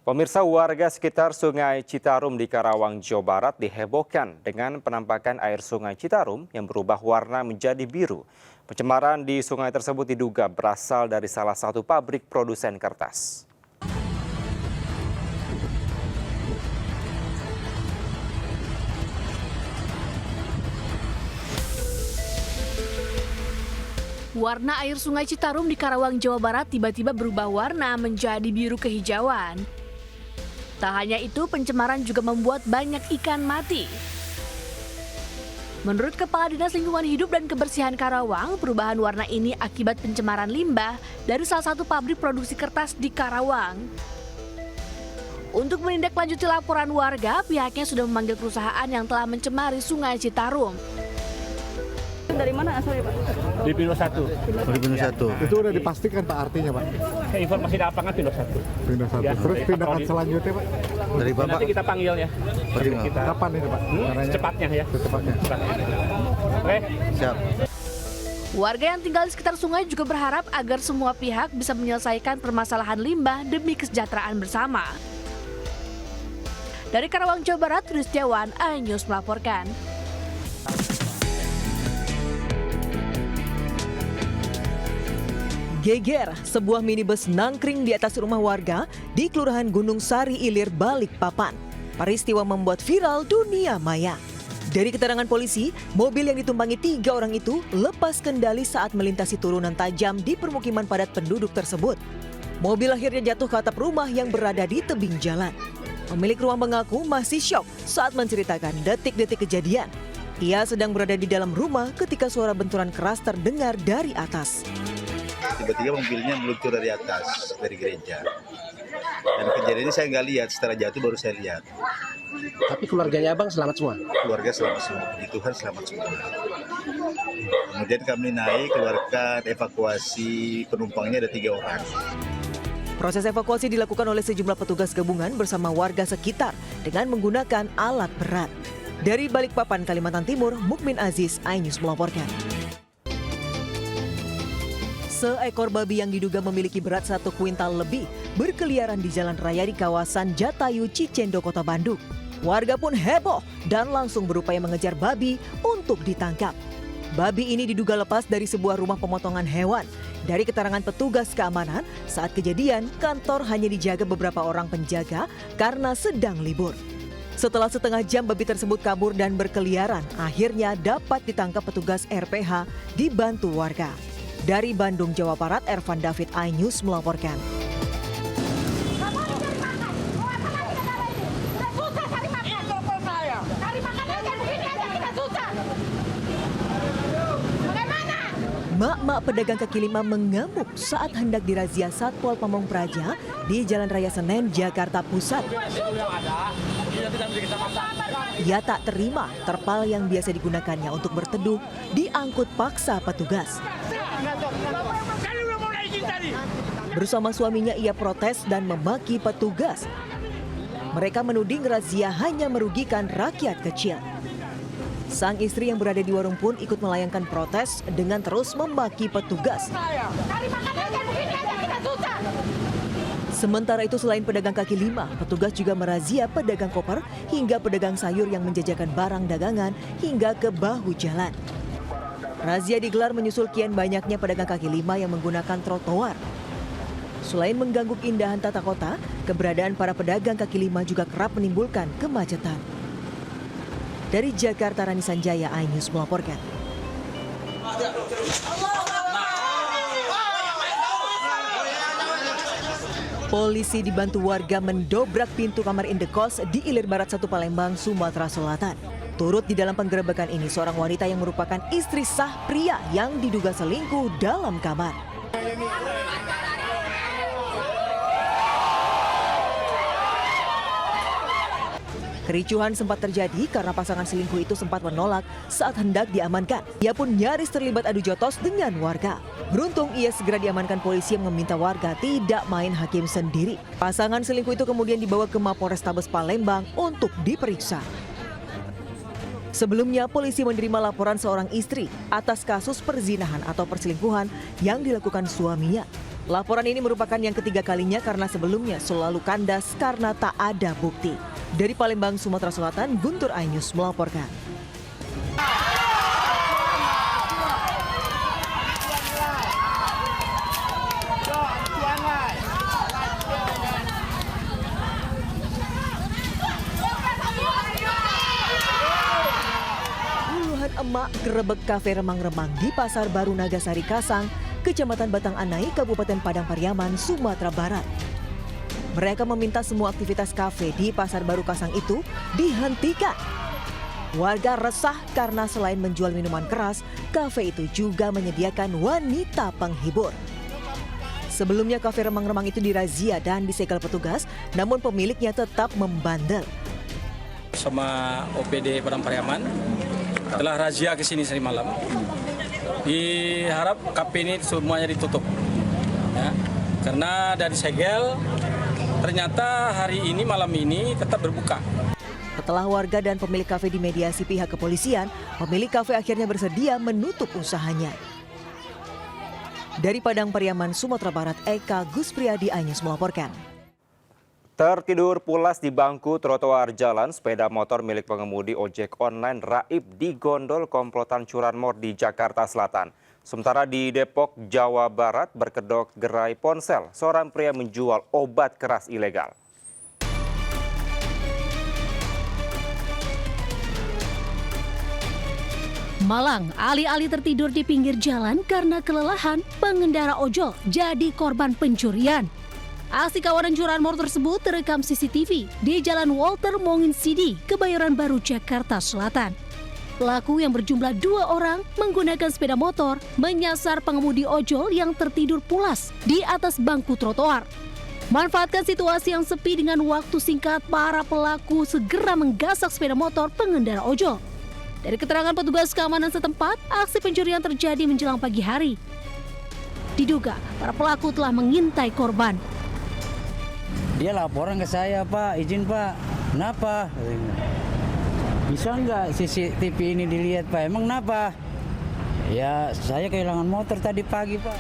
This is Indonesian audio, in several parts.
Pemirsa, warga sekitar Sungai Citarum di Karawang, Jawa Barat dihebohkan dengan penampakan air Sungai Citarum yang berubah warna menjadi biru. Pencemaran di sungai tersebut diduga berasal dari salah satu pabrik produsen kertas. Warna air Sungai Citarum di Karawang, Jawa Barat tiba-tiba berubah warna menjadi biru kehijauan. Tak hanya itu, pencemaran juga membuat banyak ikan mati. Menurut Kepala Dinas Lingkungan Hidup dan Kebersihan Karawang, perubahan warna ini akibat pencemaran limbah dari salah satu pabrik produksi kertas di Karawang. Untuk menindaklanjuti laporan warga, pihaknya sudah memanggil perusahaan yang telah mencemari Sungai Citarum. Dari mana asalnya, Pak? Di Pindad 1. Di Pindad 1. Itu udah dipastikan Pak artinya, Pak? Informasi di lapangan Pindad 1. Pindad 1. Ya, Terus tindakan selanjutnya, Pak? Dari Bapak. Nanti kita panggil ya. Kita Kapan ini, Pak? secepatnya ya. Secepatnya. Oke. Siap. Warga yang tinggal di sekitar sungai juga berharap agar semua pihak bisa menyelesaikan permasalahan limbah demi kesejahteraan bersama. Dari Karawang, Jawa Barat, Kristiawan, iNews melaporkan. Geger, sebuah minibus nangkring di atas rumah warga di Kelurahan Gunung Sari Ilir, Balikpapan. Peristiwa membuat viral dunia maya. Dari keterangan polisi, mobil yang ditumpangi 3 orang itu lepas kendali saat melintasi turunan tajam di permukiman padat penduduk tersebut. Mobil akhirnya jatuh ke atap rumah yang berada di tebing jalan. Pemilik rumah mengaku masih syok saat menceritakan detik-detik kejadian. Ia sedang berada di dalam rumah ketika suara benturan keras terdengar dari atas. Tiba-tiba mobilnya meluncur dari atas, dari gereja. Dan kejadian ini saya nggak lihat, setelah jatuh baru saya lihat. Tapi keluarganya abang selamat semua? Keluarga selamat semua, puji Tuhan selamat semua. Kemudian kami naik, keluarkan evakuasi penumpangnya ada 3 orang. Proses evakuasi dilakukan oleh sejumlah petugas gabungan bersama warga sekitar dengan menggunakan alat berat. Dari Balikpapan, Kalimantan Timur, Mukmin Aziz, iNews melaporkan. Seekor babi yang diduga memiliki berat 1 kuintal lebih berkeliaran di jalan raya di kawasan Jatayu, Cicendo, Kota Bandung. Warga pun heboh dan langsung berupaya mengejar babi untuk ditangkap. Babi ini diduga lepas dari sebuah rumah pemotongan hewan. Dari keterangan petugas keamanan, saat kejadian kantor hanya dijaga beberapa orang penjaga karena sedang libur. Setelah setengah jam babi tersebut kabur dan berkeliaran, akhirnya dapat ditangkap petugas RPH dibantu warga. Dari Bandung, Jawa Barat, Ervan David, iNews melaporkan. Mak-mak pedagang kaki lima mengamuk saat hendak dirazia Satpol Pamong Praja di Jalan Raya Senen, Jakarta Pusat. Ia tak terima terpal yang biasa digunakannya untuk berteduh diangkut paksa petugas. Bersama suaminya ia protes dan memaki petugas. Mereka menuding razia hanya merugikan rakyat kecil. Sang istri yang berada di warung pun ikut melayangkan protes dengan terus memaki petugas. Sementara itu selain pedagang kaki lima, petugas juga merazia pedagang koper hingga pedagang sayur yang menjajakan barang dagangan hingga ke bahu jalan. Razia digelar menyusul kian banyaknya pedagang kaki lima yang menggunakan trotoar. Selain mengganggu keindahan tata kota, keberadaan para pedagang kaki lima juga kerap menimbulkan kemacetan. Dari Jakarta, Rani Sanjaya, iNews melaporkan. Polisi dibantu warga mendobrak pintu kamar indekos di Ilir Barat 1 Palembang, Sumatera Selatan. Turut di dalam penggerebekan ini seorang wanita yang merupakan istri sah pria yang diduga selingkuh dalam kamar. Kericuhan sempat terjadi karena pasangan selingkuh itu sempat menolak saat hendak diamankan. Ia pun nyaris terlibat adu jotos dengan warga. Beruntung ia segera diamankan polisi yang meminta warga tidak main hakim sendiri. Pasangan selingkuh itu kemudian dibawa ke Mapolrestabes Palembang untuk diperiksa. Sebelumnya polisi menerima laporan seorang istri atas kasus perzinahan atau perselingkuhan yang dilakukan suaminya. Laporan ini merupakan yang ketiga kalinya karena sebelumnya selalu kandas karena tak ada bukti. Dari Palembang, Sumatera Selatan, Guntur Ainus melaporkan. Puluhan emak gerebek kafe remang-remang di Pasar Baru Nagasari Kasang, Kecamatan Batang Anai, Kabupaten Padang Pariaman, Sumatera Barat. Mereka meminta semua aktivitas kafe di Pasar Baru Kasang itu dihentikan. Warga resah karena selain menjual minuman keras, kafe itu juga menyediakan wanita penghibur. Sebelumnya kafe remang-remang itu dirazia dan disegel petugas, namun pemiliknya tetap membandel. Sama OPD Padang Pariaman telah razia ke sini tadi malam. Diharap kafe ini semuanya ditutup, ya, karena dari segel ternyata hari ini malam ini tetap berbuka. Setelah warga dan pemilik kafe dimediasi pihak kepolisian, pemilik kafe akhirnya bersedia menutup usahanya. Dari Padang Pariaman, Sumatera Barat, Eka Guspriyadi Ainus melaporkan. Tertidur pulas di bangku trotoar jalan, sepeda motor milik pengemudi ojek online raib di gondol komplotan curanmor di Jakarta Selatan. Sementara di Depok, Jawa Barat, berkedok gerai ponsel, seorang pria menjual obat keras ilegal. Malang, alih-alih tertidur di pinggir jalan karena kelelahan, pengendara ojol jadi korban pencurian. Aksi kawanan curanmor tersebut terekam CCTV di Jalan Walter Mongin Sidi, Kebayoran Baru, Jakarta Selatan. Pelaku yang berjumlah 2 orang menggunakan sepeda motor menyasar pengemudi ojol yang tertidur pulas di atas bangku trotoar. Manfaatkan situasi yang sepi dengan waktu singkat, para pelaku segera menggasak sepeda motor pengendara ojol. Dari keterangan petugas keamanan setempat, aksi pencurian terjadi menjelang pagi hari. Diduga para pelaku telah mengintai korban. Dia laporan ke saya, Pak, izin Pak, kenapa? Bisa nggak CCTV ini dilihat, Pak? Emang kenapa? Ya, saya kehilangan motor tadi pagi, Pak.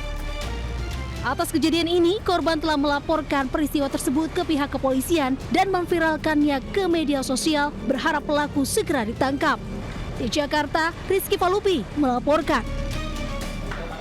Atas kejadian ini, korban telah melaporkan peristiwa tersebut ke pihak kepolisian dan memviralkannya ke media sosial, berharap pelaku segera ditangkap. Di Jakarta, Rizky Falupi melaporkan.